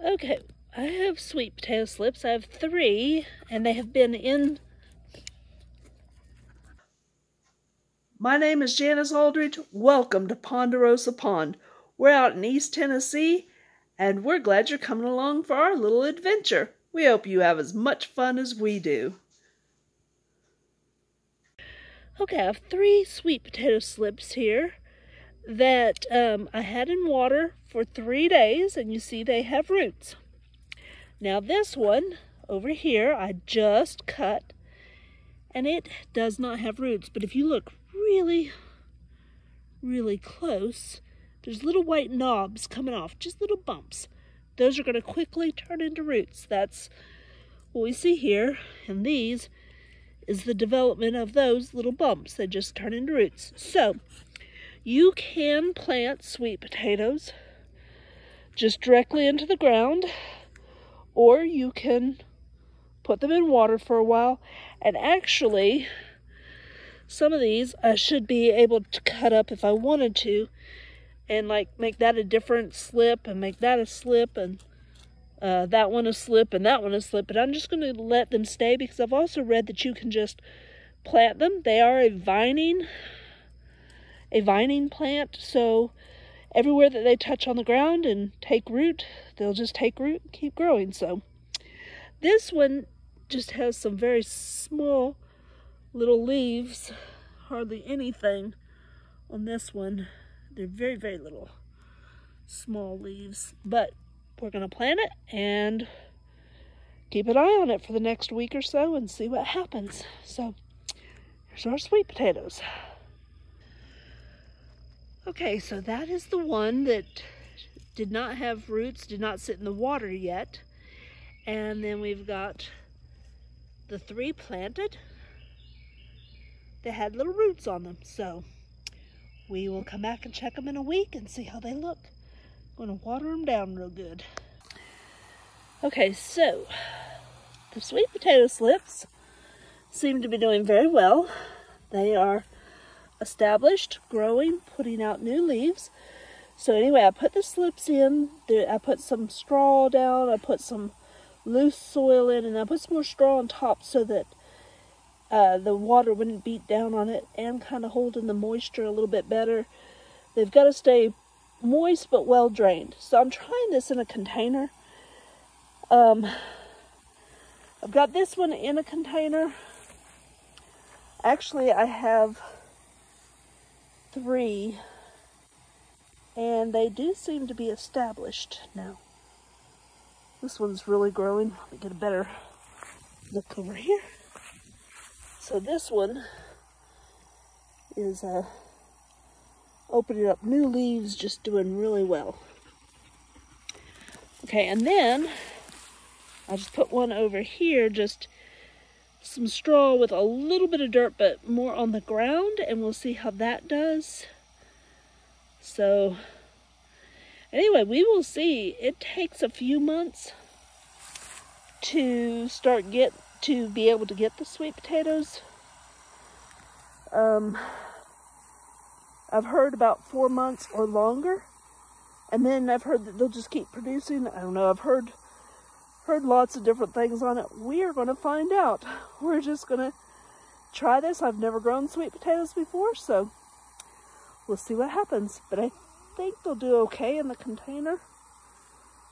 Okay, I have sweet potato slips. I have 3, and they have been in. My name is Janice Aldridge. Welcome to Ponderosa Pond. We're out in East Tennessee, and we're glad you're coming along for our little adventure. We hope you have as much fun as we do. Okay, I have 3 sweet potato slips here that I had in water for 3 days, and you see they have roots. Now this one over here I just cut, and it does not have roots, but if you look really close, there's little white knobs coming off, just little bumps. Those are going to quickly turn into roots. That's what we see here, and these is the development of those little bumps. They just turn into roots. So you can plant sweet potatoes just directly into the ground, or you can put them in water for a while. And actually, some of these I should be able to cut up if I wanted to, and like make that a different slip and make that a slip, and that one a slip and that one a slip. But I'm just going to let them stay because I've also read that you can just plant them. They are a vining plant, so everywhere that they touch on the ground and take root, they'll just take root and keep growing. So this one just has some very small little leaves, hardly anything on this one. They're very little small leaves, but we're going to plant it and keep an eye on it for the next week or so and see what happens. So here's our sweet potatoes. Okay, so that is the one that did not have roots, did not sit in the water yet. And then we've got the 3 planted that had little roots on them. So we will come back and check them in a week and see how they look. I'm going to water them down real good. Okay, so the sweet potato slips seem to be doing very well. They are established, growing, putting out new leaves. So anyway, I put the slips in. I put some straw down. I put some loose soil in, and I put some more straw on top so that the water wouldn't beat down on it, and kind of holding the moisture a little bit better. They've got to stay moist but well drained. So I'm trying this in a container. I've got this one in a container. Actually, I have 3, and they do seem to be established now. This one's really growing. Let me get a better look over here. So this one is opening up new leaves, just doing really well. Okay, and then I just put one over here, just some straw with a little bit of dirt, but more on the ground, and we'll see how that does. So anyway, we will see. It takes a few months to be able to get the sweet potatoes. I've heard about 4 months or longer, and then I've heard that they'll just keep producing. I don't know, I've heard lots of different things on it. We are going to find out. We're just going to try this. I've never grown sweet potatoes before, so we'll see what happens. But I think they'll do okay in the container.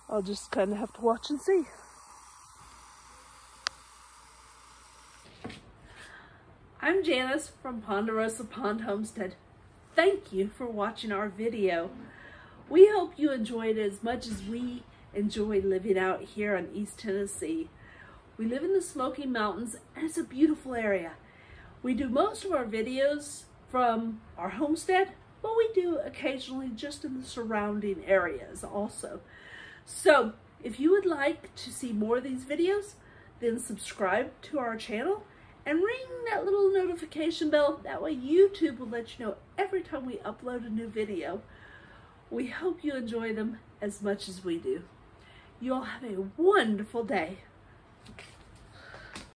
I'll just kind of have to watch and see. I'm Janice from Ponderosa Pond Homestead. Thank you for watching our video. We hope you enjoyed it as much as we enjoy living out here in East Tennessee. We live in the Smoky Mountains, and it's a beautiful area. We do most of our videos from our homestead, but we do occasionally just in the surrounding areas also. So if you would like to see more of these videos, then subscribe to our channel and ring that little notification bell. That way YouTube will let you know every time we upload a new video. We hope you enjoy them as much as we do. You all have a wonderful day.